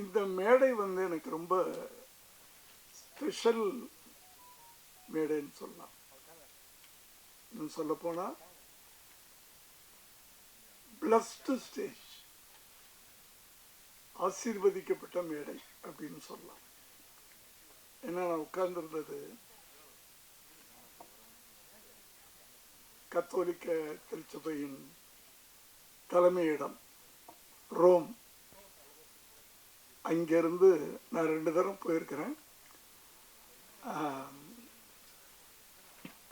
இந்த மேடை வந்து எனக்கு ரொம்ப ஸ்பெஷல் மேடைன்னு சொல்லலாம். இன்னும் சொல்ல போனா பிளஸ்டு ஸ்டேஜ், ஆசீர்வதிக்கப்பட்ட மேடை அப்படின்னு சொல்லலாம். ஏன்னா நான் உட்கார்ந்துருந்தது கத்தோலிக்க திருச்சபையின் தலைமையிடம் ரோம். அங்கிருந்து நான் 2 தரம் போயிருக்கிறேன்.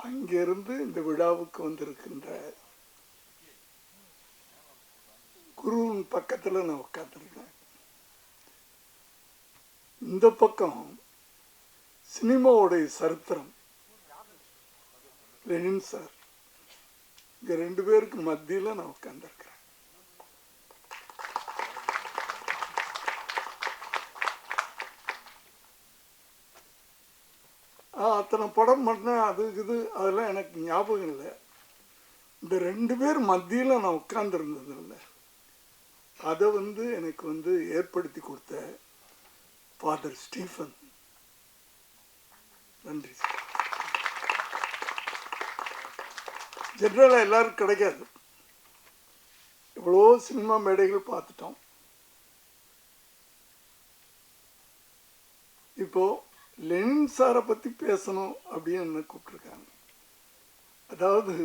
அங்கிருந்து இந்த விழாவுக்கு வந்திருக்கின்ற குருவின் பக்கத்தில் நான் உட்கார்ந்துருக்கேன். இந்த பக்கம் சினிமாவுடைய சரித்திரம் லெனின் சார். இங்க 2 பேருக்கு மத்தியில் நான் உட்கார்ந்துருக்கிறேன். அத்தனை படம் பண்ணேன், அது இது அதெல்லாம் எனக்கு ஞாபகம் இல்லை. இந்த 2 பேர் மத்தியில் நான் உட்கார்ந்துருந்தது இல்லை. அதை எனக்கு ஏற்படுத்தி கொடுத்த ஃபாதர் ஸ்டீஃபன், நன்றி சார். ஜென்ரலாக எல்லாருக்கும் கிடைக்காது. இவ்வளோ சினிமா மேடைகள் பார்த்துட்டோம். இப்போ லெனின் சாரை பற்றி பேசணும் அப்படின்னு என்ன கூப்பிட்டுருக்காங்க. அதாவது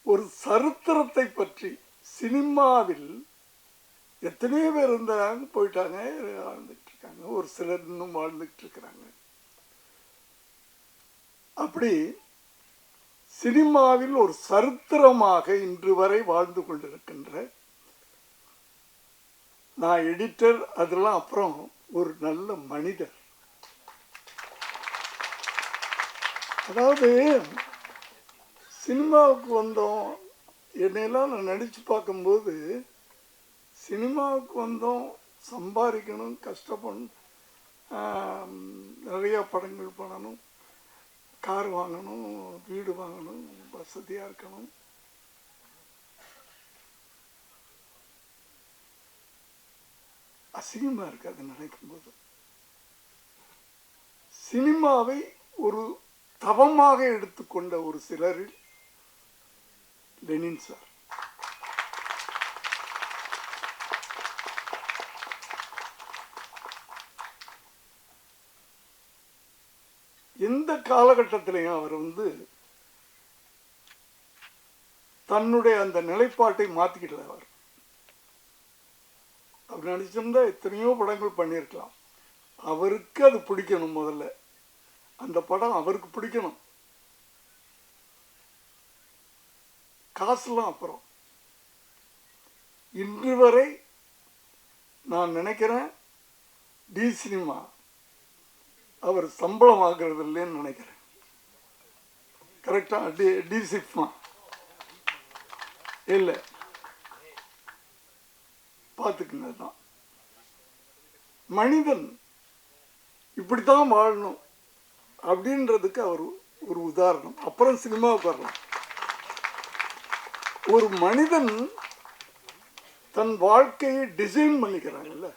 ஒரு சரித்திரத்தை பற்றி சினிமாவில் எத்தனையோ பேர் இருந்தாங்க, போயிட்டாங்க, வாழ்ந்துட்டு இருக்காங்க. ஒரு சிலர் இன்னும் வாழ்ந்துட்டு இருக்கிறாங்க. அப்படி சினிமாவில் ஒரு சரித்திரமாக இன்று வரை வாழ்ந்து கொண்டிருக்கின்ற, நான் எடிட்டர் அதெல்லாம் அப்புறம், ஒரு நல்ல மனிதர். அதாவது சினிமாவுக்கு வந்தோம், என்னையெல்லாம் நான் நடித்து பார்க்கும்போது சினிமாவுக்கு வந்தோம், சம்பாதிக்கணும், கஷ்டப்படணும், நிறையா படங்கள் பண்ணணும், கார் வாங்கணும், வீடு வாங்கணும், வசதியாக இருக்கணும். அசிங்கமாக இருக்கு அது நினைக்கும்போது. சினிமாவை ஒரு தவமாக எடுத்துக்கொண்ட ஒரு சிலரில் லெனின் சார். எந்த காலகட்டத்திலையும் அவர் தன்னுடைய அந்த நிலைப்பாட்டை மாற்றிக்கிட்டு அவர் நடிச்சிருந்தா எத்தனையோ படங்கள் பண்ணியிருக்கலாம். அவருக்கு அது பிடிக்கணும். முதல்ல அந்த படம் அவருக்கு பிடிக்கணும். காசுலாம் அப்புறம். இன்று வரை நான் நினைக்கிறேன் டி சினிமா அவர் சம்பளம் ஆகிறது இல்லைன்னு நினைக்கிறேன். கரெக்டா? டி சினிமா இல்லை, பார்த்துக்குங்க. தான் மனிதன் இப்படித்தான் வாழணும் அப்படின்றதுக்கு அவர் ஒரு உதாரணம். அப்புறம் சினிமாவுக்கு வரலாம். ஒரு மனிதன் தன் வாழ்க்கையை டிசைன் பண்ணிக்கிறாங்கல்ல,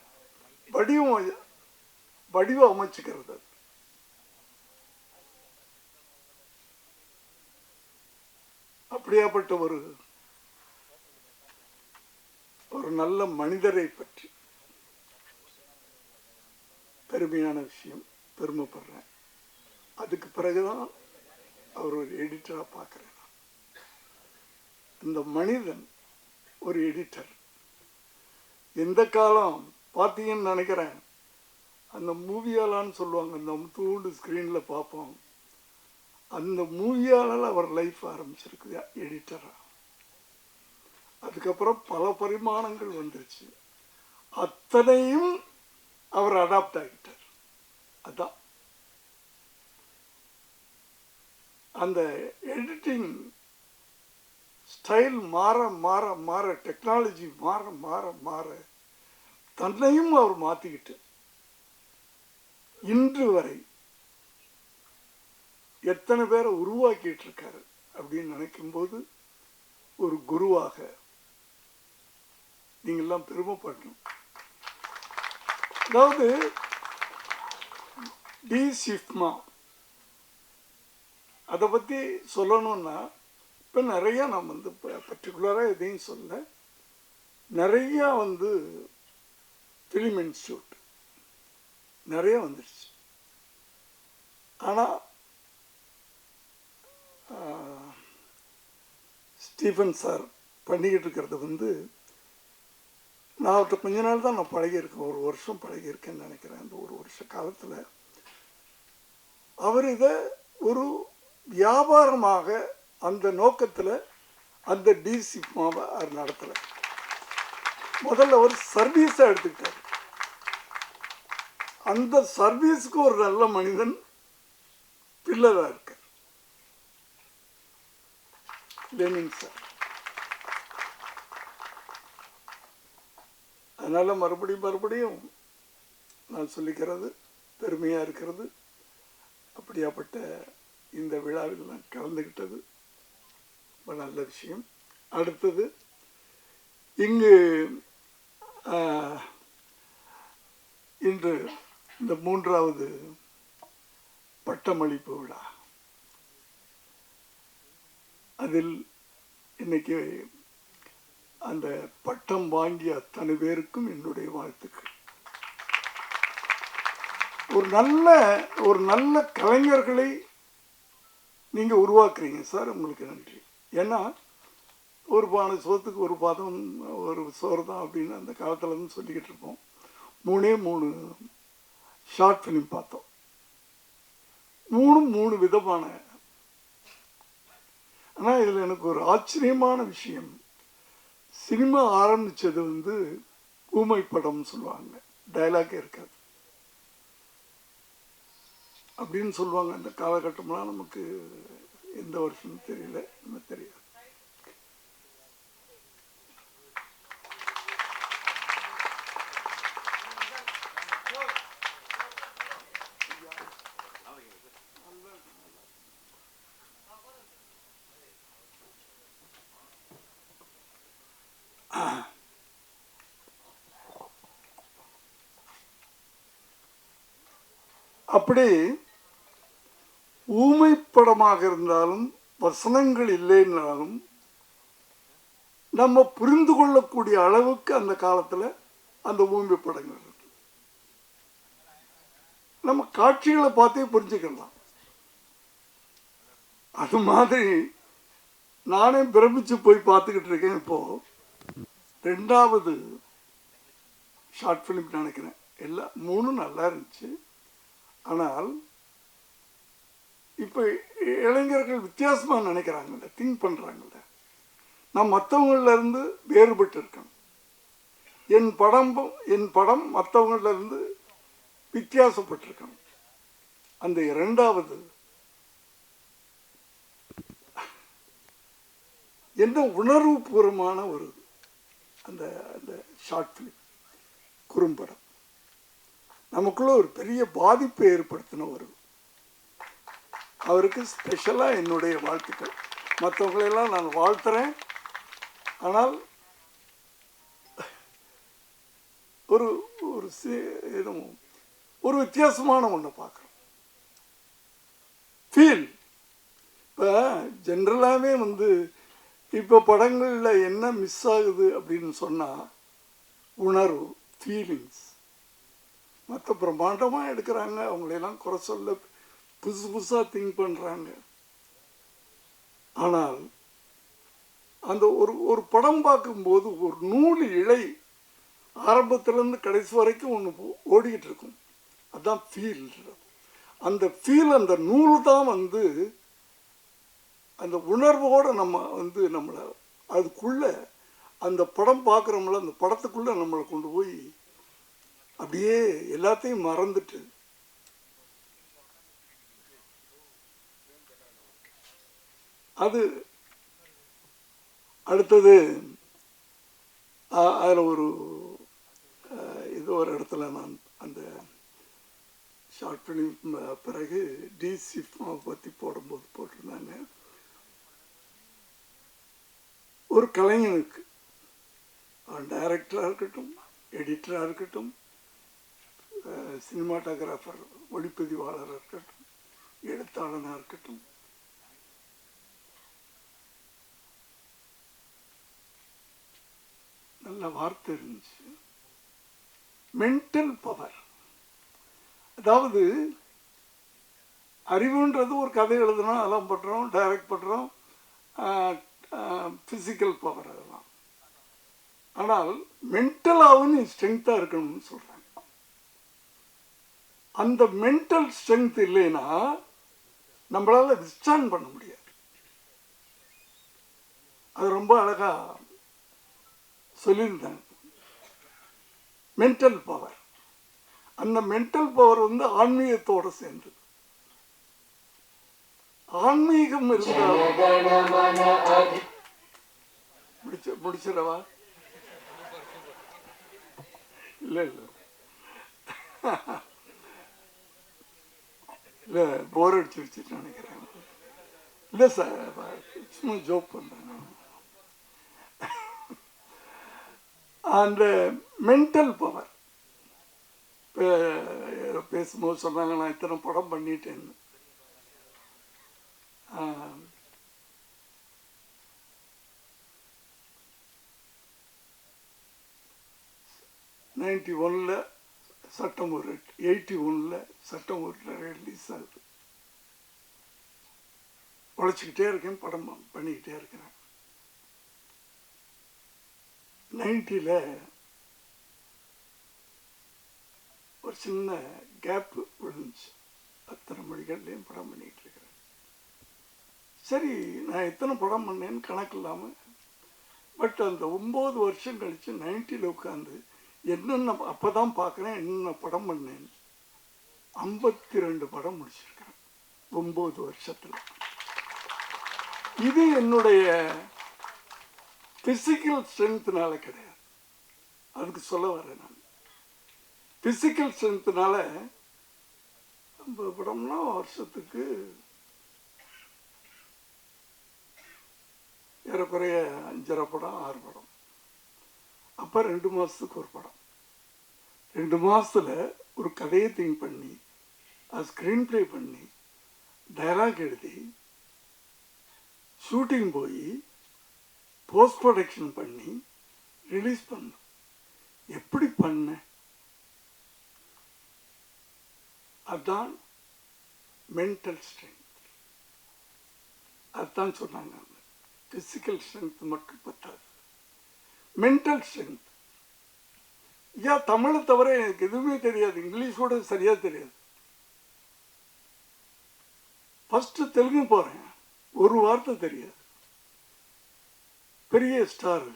வடிவம் அமைச்சுக்கிறது. அப்படியாப்பட்ட ஒரு நல்ல மனிதரை பற்றி பெருமையான விஷயம், பெருமைப்படுறேன். அதுக்கு பிறகுதான் அவர் ஒரு எடிட்டராக பார்க்குறேன். இந்த மனிதன் ஒரு எடிட்டர். எந்த காலம் பார்த்தீங்கன்னு நினைக்கிறேன், அந்த மூவியாலான்னு சொல்லுவாங்க, அந்த தூண்டு ஸ்க்ரீனில் பார்ப்போம். அந்த மூவியால் அவர் லைஃப் ஆரம்பிச்சிருக்கு எடிட்டராக. அதுக்கப்புறம் பல பரிமாணங்கள் வந்துருச்சு. அத்தனையும் அவர் அடாப்ட் ஆகிட்டார். அதான் அந்த எடிட்டிங் ஸ்டைல் மாற மாற மாற, டெக்னாலஜி மாற மாற மாற தன்னையும் அவர் மாற்றிக்கிட்டு இன்று வரை எத்தனை பேரை உருவாக்கிட்டு இருக்காரு அப்படின்னு நினைக்கும்போது ஒரு குருவாக நீங்கள்லாம் பெருமைப்படணும். அதாவது டி சிஃப்மா அதை பற்றி சொல்லணும்னா இப்போ நிறையா நான் வந்து பர்டிகுலராக எதையும் சொல்ல, நிறையா வந்து ஃபிலிம் இன்ஸ்டியூட் நிறைய வந்துடுச்சு. ஆனால் ஸ்டீஃபன் சார் பண்ணிக்கிட்டு இருக்கிறது வந்து நான் அவர்கிட்ட கொஞ்ச நாள் தான் நான் பழகியிருக்கேன், 1 வருஷம் பழகியிருக்கேன்னு நினைக்கிறேன். அந்த 1 வருஷ காலத்தில் அவர் இதை ஒரு வியாபாரமாக அந்த நோக்கத்தில் அந்த டிசிமாவை அவர் நடத்தலை. முதல்ல ஒரு சர்வீஸாக எடுத்துக்கிட்டார். அந்த சர்வீஸுக்கு ஒரு நல்ல மனிதன் பில்லராக இருக்கார், லெனின் சார். அதனால் மறுபடியும் நான் சொல்லிக்கிறது பெருமையாக இருக்கிறது. அப்படியாப்பட்ட இந்த விழாவில் நான் கலந்துக்கிட்டது ரொம்ப நல்ல விஷயம். அடுத்தது இங்கு இன்று இந்த 3வது பட்டமளிப்பு விழா, அதில் இன்னைக்கு அந்த பட்டம் வாங்கிய அத்தனை பேருக்கும் என்னுடைய வாழ்த்துக்கள். ஒரு நல்ல கலைஞர்களை நீங்க உருவாக்குறீங்க சார், உங்களுக்கு நன்றி. ஏன்னா ஒரு பானை சோத்துக்கு ஒரு பாதம் ஒரு சோறு தான் அப்படின்னு அந்த காலத்துல இருந்து சொல்லிக்கிட்டு இருப்போம். 3 ஷார்ட் ஃபிலிம் பார்த்தோம், 3 விதமான. ஆனால் இதில் எனக்கு ஒரு ஆச்சரியமான விஷயம், சினிமா ஆரம்பித்தது வந்து ஊமை படம்னு சொல்லுவாங்க, டைலாக் இருக்காது அப்படின்னு சொல்லுவாங்க. அந்த காலகட்டம்லாம் நமக்கு எந்த வருஷம்னு தெரியல, நம்ம தெரியாது. அப்படி ஊமை படமாக இருந்தாலும் வசனங்கள் இல்லைன்னாலும் நம்ம புரிந்து கொள்ளக்கூடிய அளவுக்கு அந்த காலத்தில் அந்த ஊமை படங்கள் இருக்கு. நம்ம காட்சிகளை பார்த்தே புரிஞ்சுக்கலாம். அது மாதிரி நானே பிரமிச்சு போய் பார்த்துக்கிட்டு இருக்கேன். இப்போ 2வது ஷார்ட் ஃபிலிம் நினைக்கிறேன், எல்லாம் 3 நல்லா இருந்துச்சு. ஆனால் இப்போ இளைஞர்கள் வித்தியாசமாக நினைக்கிறாங்கல்ல, திங்க் பண்ணுறாங்கல்ல. நான் மற்றவங்களிலிருந்து வேறுபட்டு இருக்கேன். என் படம் மற்றவங்களிலிருந்து வித்தியாசப்பட்டிருக்கேன். அந்த 2வது என்ன உணர்வு பூர்வமான ஒரு அந்த அந்த ஷார்ட் ஃபிலிம் குறும்படம் நமக்குள்ள ஒரு பெரிய பாதிப்பை ஏற்படுத்தின ஒரு, அவருக்கு ஸ்பெஷலாக என்னுடைய வாழ்த்துக்கள். மற்றவங்களெல்லாம் நான் வாழ்த்துறேன். ஆனால் ஒரு ஒரு வித்தியாசமான ஒன்று பார்க்குறோம். ஃபீல் இப்போ ஜென்ரலாகவே வந்து இப்போ படங்களில் என்ன மிஸ் ஆகுது அப்படின்னு சொன்னால் உணர்வு, ஃபீலிங்ஸ். மற்ற பிரம்மாண்டமாக எடுக்கிறாங்க, அவங்களையெல்லாம் குறை சொல்ல புதுசாக திங்க் பண்ணுறாங்க. ஆனால் அந்த ஒரு படம் பார்க்கும்போது ஒரு நூல் இழை ஆரம்பத்திலேருந்து கடைசி வரைக்கும் ஒன்று ஓடிக்கிட்டு இருக்கும். அதுதான் ஃபீல். அந்த ஃபீல், அந்த நூல் தான் வந்து அந்த உணர்வோடு நம்ம வந்து நம்மளை அதுக்குள்ளே அந்த படம் பார்க்குறோம்ல, அந்த படத்துக்குள்ளே நம்மளை கொண்டு போய் அப்படியே எல்லாத்தையும் மறந்துட்டு அது அடுத்தது அதில் இது ஒரு இடத்துல நான் அந்த ஷார்ட் ஃபிலிம் பிறகு டிசிஃப்மா பற்றி போடும்போது போட்டிருந்தாங்க, ஒரு கலைஞனுக்கு டைரக்டராக இருக்கட்டும், எடிட்டராக இருக்கட்டும், சினிமாட்டோகிராஃபர், ஒளிப்பதிவாளராக இருக்கட்டும், எழுத்தாளனாக இருக்கட்டும், நல்ல வார்த்தை இருந்துச்சு. மென்டல் பவர், அதாவது அறிவுன்றது ஒரு கதை எழுதணும், அதெல்லாம் பண்ணுறோம், டைரக்ட் பண்ணுறோம், ஃபிசிக்கல் பவர் அதெல்லாம். ஆனால் மென்டலாகவும் நீ ஸ்ட்ரென்த்தாக இருக்கணும்னு சொல்கிறாங்க. அந்த மென்டல் ஸ்ட்ரென்த் இல்லைன்னா நம்மளால் விஸ்டாண்ட் பண்ண முடியாது. அது ரொம்ப அழகாக சொல்லியிருந்தாங்க. மென்டல் பவர், அந்த மென்டல் பவர் வந்து ஆன்மீகத்தோடு சேர்ந்து. ஆன்மீகம் இருந்தால் முடிச்சிடவா? இல்லை இல்லை இல்லை, போர் அடிச்சுருச்சுன்னு நினைக்கிறேன். இல்லை சார், சும்மா ஜோக் பண்ணுறேன். அந்த மென்டல் பவர் பேசும்போது சொன்னாங்க, நான் இத்தனை படம் பண்ணிட்டேன்னு. 91 சட்டம் ஒரு 81 சட்டம் ஒரு ரிலீஸ் ஆகுது. உழைச்சிக்கிட்டே இருக்கேன், படம் பண்ணிக்கிட்டே இருக்கிறேன். 90 ஒரு சின்ன கேப்பு விழுந்துச்சு. அத்தனை மொழிகள்லையும் படம் பண்ணிக்கிட்டு இருக்கிறேன். சரி, நான் எத்தனை படம் பண்ணேன்னு கணக்கு இல்லாமல், பட் அந்த 9 வருஷம் கழித்து 90 உட்காந்து என்னென்ன அப்போ தான் பார்க்குறேன் என்னென்ன படம் பண்ணேன். 52 படம் முடிச்சிருக்கிறேன் 9 வருஷத்தில். இது என்னுடைய ஃபிசிக்கல் ஸ்ட்ரென்த்னால கிடையாது, அதுக்கு சொல்ல வரேன் நான். ஃபிசிக்கல் ஸ்ட்ரென்த்னால 50 படம்னா வருஷத்துக்கு ஏறக்குறைய 5.5 படம் 6 படம். அப்போ 2 மாதத்துக்கு ஒரு படம். 2 மாதத்தில் ஒரு கதையை திங்க் பண்ணி, அது ஸ்க்ரீன் ப்ளே பண்ணி, டைலாக் எழுதி, ஷூட்டிங் போய் போஸ்ட் ப்ரொடக்ஷன் பண்ணி ரிலீஸ் பண்ண. எப்படி பண்ண? அதுதான் மென்டல் ஸ்ட்ரென்த். அதுதான் சொன்னாங்க. ஃபிசிக்கல் ஸ்ட்ரென்த் மட்டும் பத்தாது, மென்டல் ஸ்ட்ரென்த். ஏன் தமிழை தவிர எனக்கு எதுவுமே தெரியாது, இங்கிலீஷோட சரியாக தெரியாது. ஃபஸ்ட்டு தெலுங்கு போகிறேன், ஒரு வார்த்தை தெரியாது. பெரிய ஸ்டார்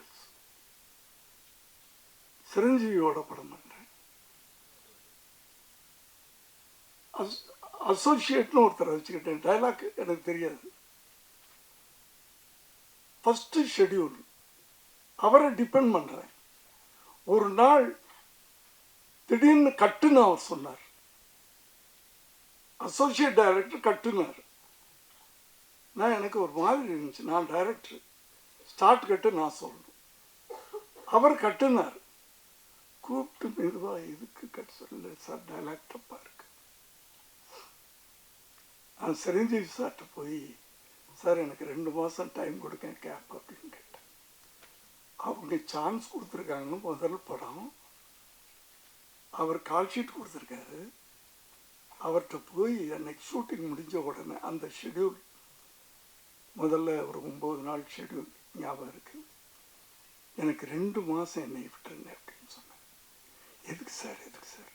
சிரஞ்சீவியோட படம் பண்ணுறேன். அசோசியேட்னு ஒருத்தரை வச்சுக்கிட்டேன். டைலாக் எனக்கு தெரியாது. ஃபஸ்ட்டு ஷெட்யூல் அவரை டிபெண்ட் பண்ணுறேன். ஒரு நாள் திடீர்னு கட்டுன்னு அவர் சொன்னார். அசோசியேட் டைரக்டர் கட்டுனார். எனக்கு ஒரு மாதிரி இருந்துச்சு. நான் டைரக்டர், ஸ்டார்ட் கட்டு நான் சொல்லணும். அவர் கட்டுனார். கூப்பிட்டு மெதுவா, எதுக்கு கட்டு சொல்ல சார், டைலாக் தப்பா இருக்கு. நான் சிரஞ்சீவி சார்கிட்ட போய், சார் எனக்கு 2 மாதம் டைம் கொடுங்க கேப் அப்படின்னு கேட்டேன். அவங்க சான்ஸ் கொடுத்துருக்காங்க. முதல் படம் அவர் கால் ஷீட் கொடுத்துருக்காரு. அவர்கிட்ட போய் அன்னைக்கு ஷூட்டிங் முடிஞ்ச உடனே அந்த ஷெட்யூல், முதல்ல ஒரு 9 நாள் ஷெட்யூல் ஞாபகம் இருக்கு. எனக்கு 2 மாதம் என்னை விட்டுருங்க அப்படின்னு சொன்னேன். எதுக்கு சார், எதுக்கு சார்?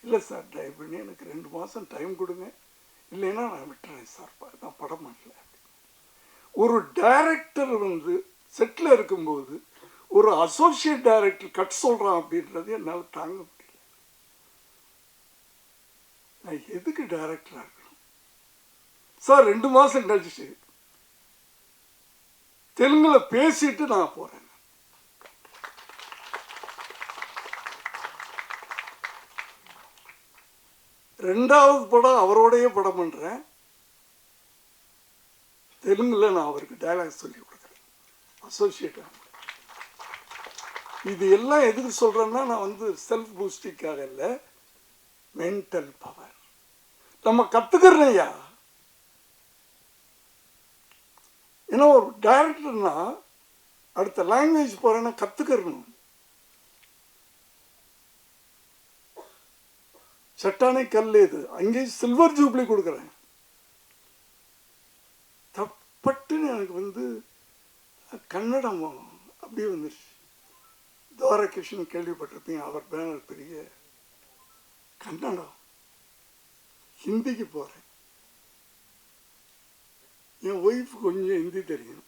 இல்லை சார், தயவு பண்ணி எனக்கு 2 மாதம் டைம் கொடுங்க, இல்லைன்னா நான் விட்டுறேன் சார், நான் படம் பண்ணல. ஒரு டைரக்டர் செட்டில் இருக்கும்போது ஒரு அசோசியேட் டைரக்டர் கட் சொல்கிறான் அப்படின்றது என்னால் தாங்க முடியல. நான் எதுக்கு டைரக்டராக இருக்கணும் சார்? 2 மாதம் கழிச்சு தெலுங்குல பேசிட்டு நான் போகிறேன். ரெண்டாவது படம் அவரோடைய படம் பண்ணுறேன். தெலுங்குல நான் அவருக்கு டைலாக் சொல்லி கொடுக்குறேன், அசோசியேட்டாக. இது எல்லாம் எதுக்கு சொல்கிறேன்னா, நான் செல்ஃப் பூஸ்டிங்காக இல்லை, மென்டல் பவர் நம்ம கற்றுக்கிறோம்யா. ஏன்னா ஒரு டைரக்டர்னா அடுத்த லாங்குவேஜ் போகிறேன்னா கற்றுக்கிறணும். சட்டானே கல் இது, அங்கே சில்வர் ஜூப்ளி கொடுக்குறேன். தப்பட்டுன்னு எனக்கு கன்னடம் அப்படியே வந்துருச்சு. துவாரகிருஷ்ணன் கேள்விப்பட்டிருப்பீங்க, அவர் பேனர் பெரிய கன்னடம். ஹிந்திக்கு போகிறேன். என் ஒய்ஃபு கொஞ்சம் ஹிந்தி தெரியும்,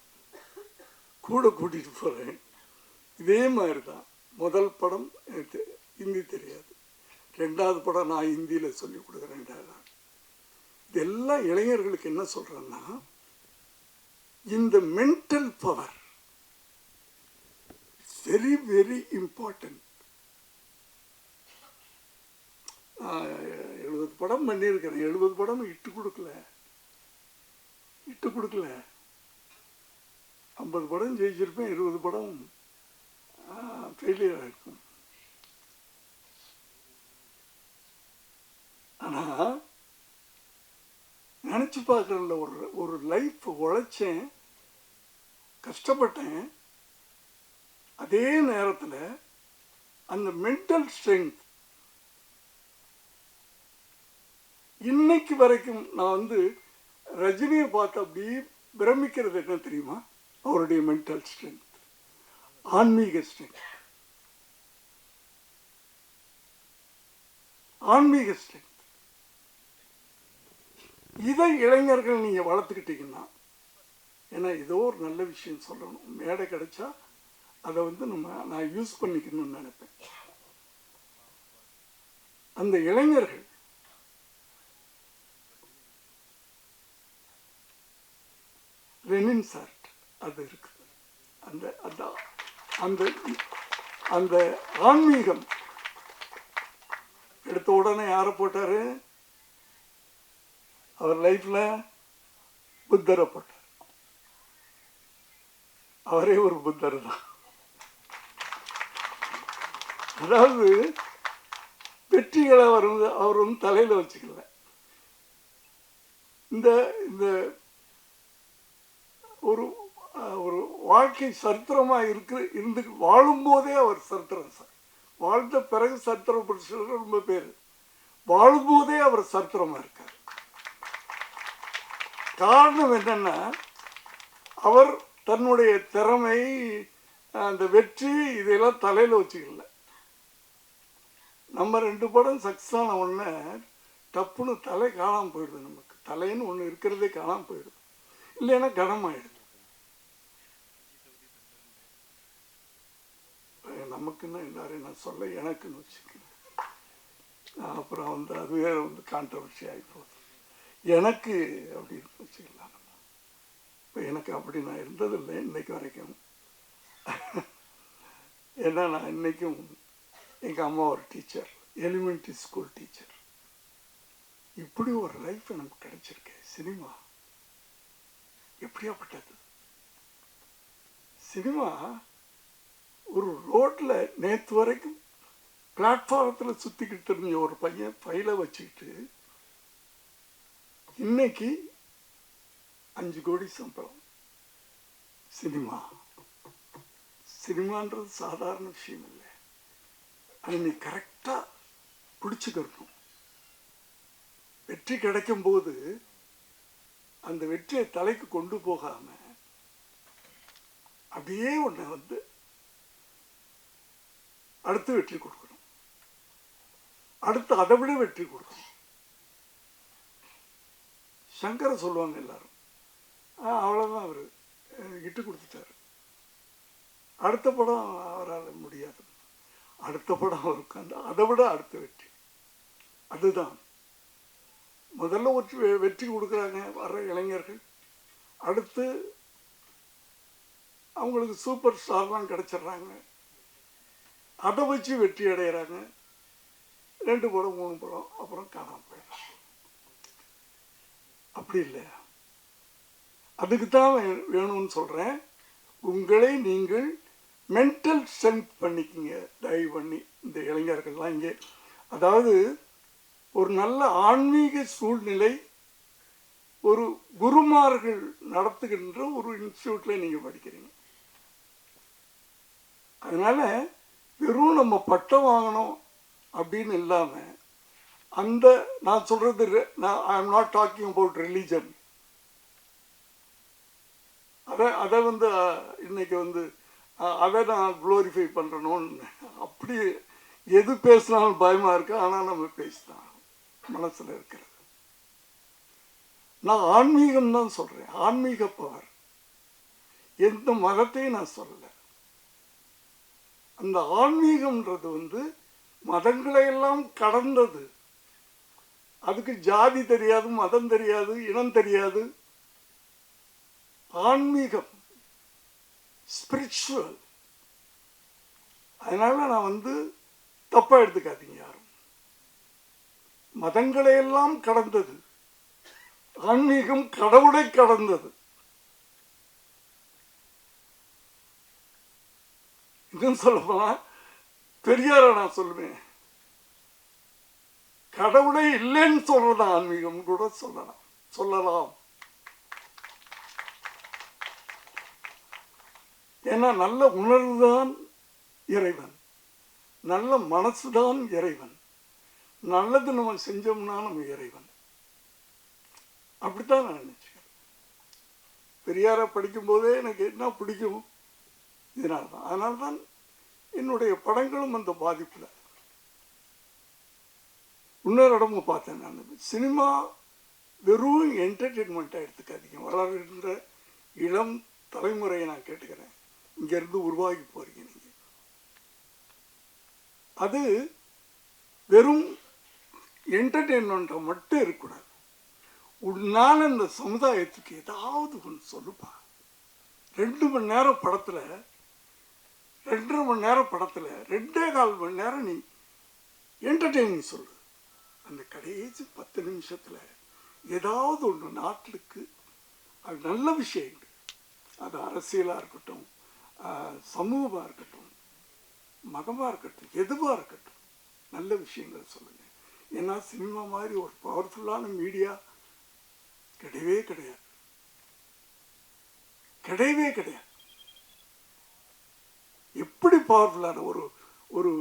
கூட கூட்டிகிட்டு போகிறேன். இதே மாதிரி தான் முதல் படம் எனக்கு ஹிந்தி தெரியாது, ரெண்டாவது படம் நான் ஹிந்தியில் சொல்லி கொடுக்குறேன். இதெல்லாம் இளைஞர்களுக்கு என்ன சொல்கிறேன்னா, இந்த mental power very very important. 70 படம் பண்ணியிருக்கிறேன். 70 படம் இட்டு கொடுக்கல. 50 படம் ஜெயிச்சிருப்பேன், 20 படம் ஃபெயிலியர் ஆகிருக்கும். ஆனால் நினச்சி பார்க்குறதுல ஒரு லைஃப் உழைச்சேன், கஷ்டப்பட்டேன். அதே நேரத்தில் அந்த மென்டல் ஸ்ட்ரென்த் இன்னைக்கு வரைக்கும் நான் ரஜினியை பார்த்து அப்படியே பிரமிக்கிறது என்ன தெரியுமா? அவருடைய மென்டல் ஸ்ட்ரென்த், ஆன்மீக ஸ்ட்ரென்த். இதை இளைஞர்கள் நீங்கள் வளர்த்துக்கிட்டீங்கன்னா, ஏன்னா ஏதோ ஒரு நல்ல விஷயம் சொல்லணும், மேடை கிடைச்சா அதை நான் யூஸ் பண்ணிக்கணும்னு நினைப்பேன். அந்த இளைஞர்கள் லெனின் சார்ட் அது இருக்குது. அந்த ஆன்மீகம் எடுத்த உடனே யாரை போட்டாரு? அவர் லைஃப்ல புத்தரை போட்டார். அவரே ஒரு புத்தர் தான். அதாவது வெற்றிகளை அவர் தலையில வச்சுக்கல. இந்த ஒரு ஒரு வாழ்க்கை சரித்திரமா இருந்து வாழும்போதே அவர் சரித்திரம் சார். வாழ்ந்த பிறகு சரித்திரம் படிச்சு ரொம்ப பேர், வாழும்போதே அவர் சரித்திரமா இருக்கார். காரணம் என்னன்னா, அவர் தன்னுடைய திறமை, அந்த வெற்றி இதையெல்லாம் தலையில வச்சுக்கல. நம்ம 2 படம் சக்சஸ் ஆன உடனே டப்புன்னு தலை காணாமல் போயிடுது. நமக்கு தலைன்னு ஒன்று இருக்கிறதே காணாமல் போயிடுது, இல்லைன்னா கனமாயிடுது. நமக்குன்னு எல்லாரையும் நான் சொல்ல எனக்குன்னு வச்சுக்கிறேன். அப்புறம் அதுவே கான்ட்ரவர்சி ஆகி போகுது. எனக்கு அப்படின்னு வச்சுக்கலாம். இப்போ எனக்கு அப்படி நான் இருந்ததில்லை இன்னைக்கு வரைக்கும். ஏன்னா நான் இன்னைக்கும் எங்கள் அம்மா ஒரு டீச்சர், எலிமெண்ட்ரி ஸ்கூல் டீச்சர். இப்படி ஒரு லைஃப் எனக்கு கிடைச்சிருக்கு. சினிமா எப்படியாப்பட்டது? சினிமா ஒரு ரோட்ல நேற்று வரைக்கும் பிளாட்ஃபாரத்தில் சுற்றிக்கிட்டு இருந்த ஒரு பையன் ஃபைலை வச்சுக்கிட்டு இன்னைக்கு 5 கோடி சம்பளம். சினிமான்றது சாதாரண விஷயம் இல்லை. அதை நீ கரெக்டாக பிடிச்சுக்கணும். வெற்றி கிடைக்கும் போது அந்த வெற்றியை தலைக்கு கொண்டு போகாம அப்படியே ஒன்று அடுத்து வெற்றி கொடுக்கணும், அடுத்து அதை விட வெற்றி கொடுக்கணும். சங்கரை சொல்லுவாங்க எல்லாரும், அவ்வளோதான், அவர் இட்டு கொடுத்துட்டாரு, அடுத்த படம் அவரால் முடியாது, அடுத்த படம் அவருக்கு அதை விட அடுத்த வெற்றி. அதுதான் முதல்ல ஒரு வெற்றி கொடுக்குறாங்க வர்ற இளைஞர்கள். அடுத்து அவங்களுக்கு சூப்பர் ஸ்டார்லாம் கிடைச்சிட்றாங்க, அதை வச்சு வெற்றி அடைகிறாங்க. 2 படம் 3 படம் அப்புறம் காணாமல் போயிடுறாங்க. அப்படி இல்லை. அதுக்கு தான் வேணும்னு சொல்கிறேன். உங்களை நீங்கள் மென்டல் ஸ்ட்ரென்த் பண்ணிக்கிங்க தயவு பண்ணி. இந்த இளைஞர்கள்லாம் இங்கே, அதாவது ஒரு நல்ல ஆன்மீக சூழ்நிலை ஒரு குருமார்கள் நடத்துகின்ற ஒரு இன்ஸ்டியூட்ல நீங்க படிக்கிறீங்க. அதனால வெறும் நம்ம பட்டம் வாங்கணும் அப்படின்னு இல்லாம, அந்த நான் சொல்றது I am not talking about religion. அதை வந்து இன்னைக்கு வந்து அதை நான் குளோரிஃபை பண்றணும்னு அப்படி எது பேசினாலும் பயமா இருக்கு. ஆனா நம்ம பேசிதான் மனசுல இருக்கிறது. நான் ஆன்மீகம் தான் சொல்றேன், ஆன்மீக பவர். எந்த மதத்தையும் நான் சொல்லல. அந்த ஆன்மீகம்ன்றது வந்து மதங்களை எல்லாம் கடந்தது. அதுக்கு ஜாதி தெரியாது, மதம் தெரியாது, இனம் தெரியாது. ஆன்மீகம் ஸ்பிரிச்சுவல். அதனால நான் வந்து தப்பா எடுத்துக்காதீங்க யாரும். மதங்களை எல்லாம் கடந்தது ஆன்மீகம், கடவுளை கடந்தது. இன்னும் சொல்லப்போனா பெரியார நான் சொல்லுவேன், கடவுளை இல்லைன்னு சொல்றது ஆன்மீகம் கூட சொல்லலாம். ஏன்னா நல்ல உணர்வுதான் இறைவன், நல்ல மனசுதான் இறைவன். நல்லது நம்ம செஞ்சோம்னா நம்ம இறைவன். அப்படித்தான் நான் நினைச்சுக்கிறேன். பெரியார படிக்கும் போதே எனக்கு என்ன பிடிக்கும் இதனால்தான். அதனால்தான் என்னுடைய படங்களும் அந்த பாதிப்புல. இன்னொரு இடமும் பார்த்தேன் நான், சினிமா வெறும் என்டர்டெயின்மெண்ட்டாக எடுத்துக்காதீங்க. வளர்கின்ற இளம் தலைமுறையை நான் கேட்டுக்கிறேன், இங்கிருந்து உருவாகி போறீங்க நீங்க. அது வெறும் என்டர்டெயின்மெண்ட்டாக மட்டும் இருக்கக்கூடாது. உன்னால இந்த சமுதாயத்துக்கு ஏதாவது ஒன்று சொல்லுப்பா. 2 மணி நேரம் படத்துல, 2.5 மணி நேரம் படத்துல 2.25 மணி நேரம் நீ என்டர்டெயினிங் சொல்லு. அந்த கடைசி 10 நிமிஷத்துல ஏதாவது ஒன்று நாட்டுக்கு அது நல்ல விஷயங்கள், அது அரசியலா இருக்கட்டும், சமூகமா இருக்கட்டும், மதமா இருக்கட்டும், எதுவா இருக்கட்டும், நல்ல விஷயங்கள் சொல்லுங்க. ஏன்னா சினிமா மாதிரி ஒரு பவர்ஃபுல்லான மீடியா கிடையவே கிடையாது, கிடையவே கிடையாது. எப்படி பவர்ஃபுல்லான ஒரு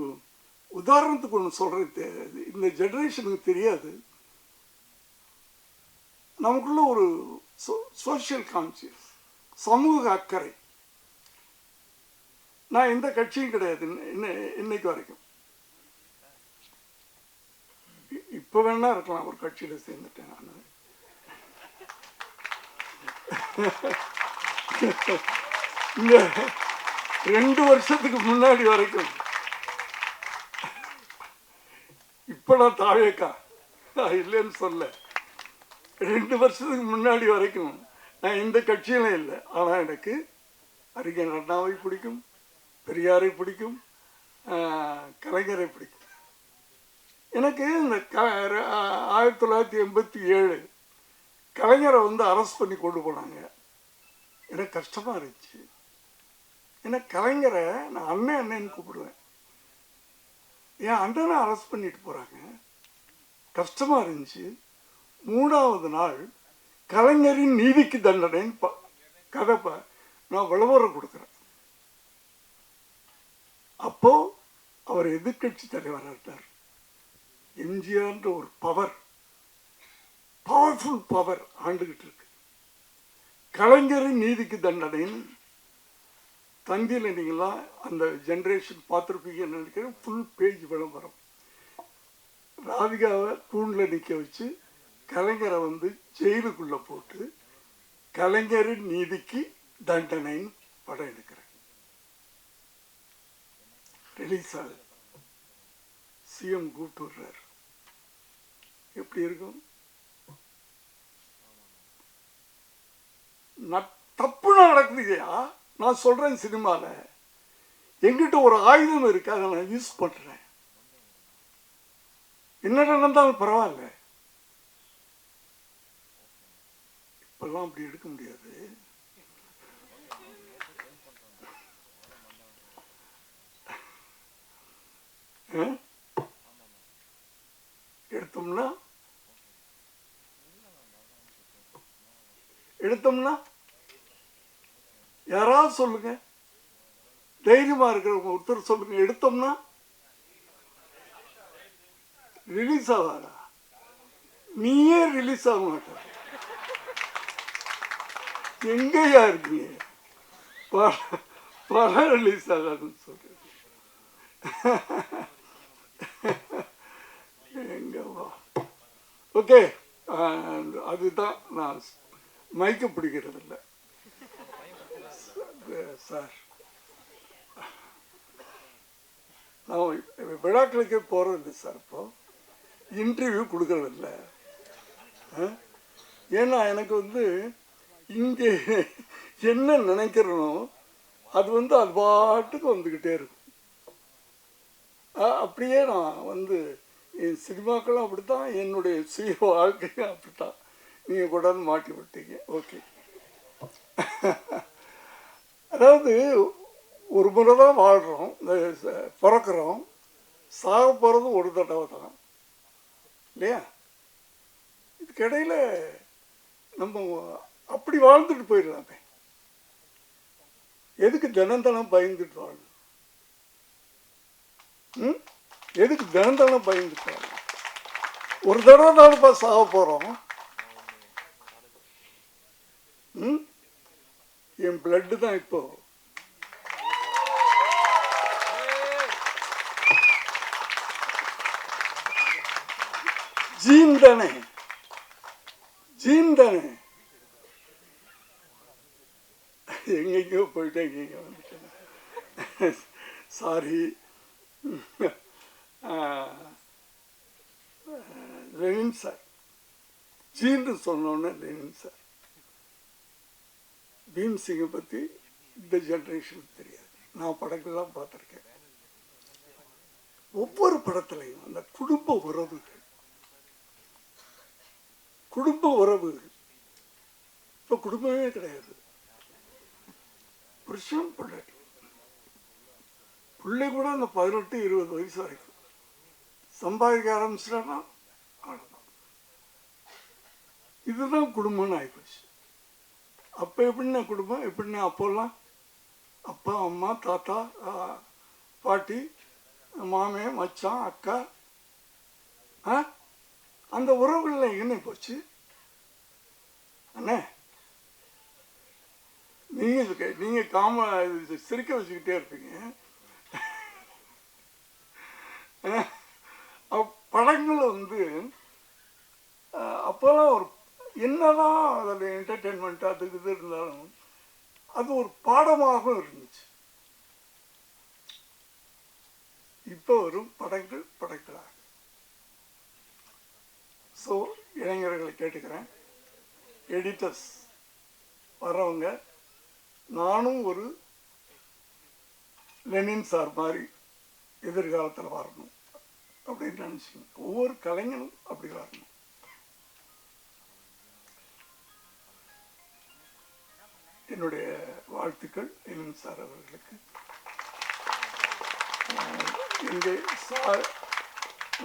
உதாரணத்துக்கு ஒன்று சொல்றது, இந்த ஜெனரேஷனுக்கு தெரியாது. நமக்குள்ள ஒரு சோசியல் கான்சியஸ், சமூக அக்கறை. நான் எந்த கட்சியும் கிடையாது இன்னைக்கு வரைக்கும். இப்ப வேணா இருக்கலாம், ஒரு கட்சியில சேர்ந்துட்டேன் நான். இந்த 2 வருஷத்துக்கு முன்னாடி வரைக்கும், இப்ப நான் தாவேக்கா இல்லைன்னு சொல்ல, 2 வருஷத்துக்கு முன்னாடி வரைக்கும் நான் எந்த கட்சியிலும் இல்லை. ஆனா எனக்கு அறிஞர் அண்ணாவை பிடிக்கும், பெரியாரை பிடிக்கும், கலைஞரை பிடிக்கும். எனக்கு இந்த 1987 கலைஞரை வந்து அரெஸ்ட் பண்ணி கொண்டு போனாங்க. எனக்கு கஷ்டமா இருந்துச்சு. ஏன்னா கலைஞரை நான் அண்ணன்னு கூப்பிடுவேன். என் அண்ணனை அரெஸ்ட் பண்ணிட்டு போறாங்க, கஷ்டமா இருந்துச்சு. 3வது நாள் கலைஞரின் நீதிக்கு தண்டனைன்னு கதை நான் விளம்பரம் கொடுக்குறேன். அப்போ அவர் எதிர்கட்சி தலைவராக இருந்தார். எம்ஜிஆர்ன்ற ஒரு பவர்ஃபுல் பவர் ஆண்டுகிட்டு இருக்கு. கலைஞரின் நீதிக்கு தண்டனைன்னு தந்தியில நீங்களாம் அந்த ஜெனரேஷன் பார்த்துருப்பீங்கன்னு நினைக்கிறேன். ஃபுல் பேஜ் விளம்பரம். ராதிகாவை தூண்ல நிற்க வச்சு கலைஞரை வந்து ஜெயிலுக்குள்ள போட்டு கலைஞரின் நீதிக்கு தண்டனைன்னு படம் எடுக்கிறேன். ரிலீஸ் ஆகுது, சிஎம் கூப்பிட்டு விடுறாரு. எப்படி இருக்கும்? தப்பு நடக்குதுயா. நான் சொல்றேன், சினிமால எங்கிட்ட ஒரு ஆயுதம் இருக்கு, அதை நான் யூஸ் பண்றேன். என்ன நடந்தாலும் பரவாயில்ல. இப்பெல்லாம் அப்படி எடுக்க முடியாது. எடுத்தோம்னா யாராவது சொல்லுங்க, தைரியமா இருக்கிறவங்க ஒருத்தர் சொல்லுங்க. எடுத்தோம்னா ரிலீஸ் ஆகாதா? நீயே ரிலீஸ் ஆக மாட்ட. எங்கயா இருக்கீங்க? படம் ரிலீஸ் ஆகாதுன்னு சொல்றேன். எங்கவா? ஓகே, அதுதான் நான் மைக்க பிடிக்கிறது இல்லை சார். நான் விழாக்களுக்கே போறது இல்லை சார். இப்போ இன்டர்வியூ கொடுக்கறது இல்லை. ஏன்னா எனக்கு இங்கே என்ன நினைக்கிறனோ அது அது பாட்டுக்கு வந்துக்கிட்டே இருக்கும். அப்படியே நான் என் சினிமாக்களும் அப்படித்தான், என்னுடைய சுய வாழ்க்கையும் அப்படித்தான். நீங்கள் கூட மாட்டி விட்டீங்க. ஓகே, அதாவது ஒரு முறை தான் வாழ்கிறோம், பிறக்கிறோம், சாக போகிறது ஒரு தடவை தான் இல்லையா? இதுக்கிடையில் நம்ம அப்படி வாழ்ந்துட்டு போயிடலாமே. எதுக்கு தினம் பயந்துட்டு வாழணும்? எதுக்கு தினம் பயந்துட்டு வாழணும்? ஒரு தடவை தானப்பா சாக போகிறோம். என் பிளட்டு தான் இப்போ. ஜீன் தானே, ஜீன் தானே. எங்கெங்கோ போயிட்டேன், எங்கெங்க வந்துட்டேன், சாரி. லெனின் சார், ஜீன்னு சொன்னோன்னே லெனின் சார். பீம்சிங்கை பற்றி இந்த ஜென்ரேஷனுக்கு தெரியாது. நான் படங்கள்லாம் பார்த்துருக்கேன். ஒவ்வொரு படத்துலையும் அந்த குடும்ப உறவுகள் இப்போ குடும்பமே கிடையாது. புருஷன் பிள்ளை கூட அந்த 18-20 வயசு வரைக்கும் சம்பாதிக்க ஆரம்பிச்சிட்டான்னா இதுதான் குடும்பம்னு ஆகிப்போச்சு. அப்போ எப்படின்னா குடும்பம் எப்படின்னா, அப்போல்லாம் அப்பா, அம்மா, தாத்தா, பாட்டி, மாமே, மச்சான், அக்கா, அந்த உறவுகளில் என்ன போச்சு அண்ணே? நீங்கள் சிரிக்க வச்சுக்கிட்டே இருப்பீங்க. படங்கள் அப்போல்லாம் ஒரு என்னதான் அதில் என்டர்டெயின்மெண்ட் அது இது இருந்தாலும் அது ஒரு பாடமாகவும் இருந்துச்சு. இப்போ வரும் படங்களாக. ஸோ இளைஞர்களை கேட்டுக்கிறேன், எடிட்டர்ஸ் வர்றவங்க, நானும் ஒரு லெனின் சார் மாதிரி எதிர்காலத்தில் வரணும் அப்படின்னு நினச்சிங்க. ஒவ்வொரு கலைஞனும் அப்படி வரணும். என்னுடைய வாழ்த்துக்கள் லெனின் சார் அவர்களுக்கு. இங்கே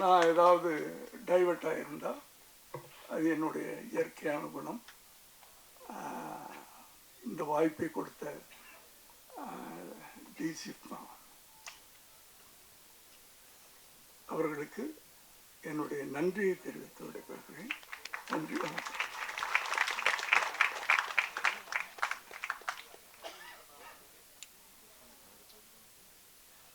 நான் ஏதாவது டைவர்ட் ஆகியிருந்தால் அது என்னுடைய இயற்கையான குணம். இந்த வாய்ப்பை கொடுத்த டிசி அவர்களுக்கு என்னுடைய நன்றியை தெரிவித்து விடைபெறுகிறேன். நன்றி, வணக்கம்.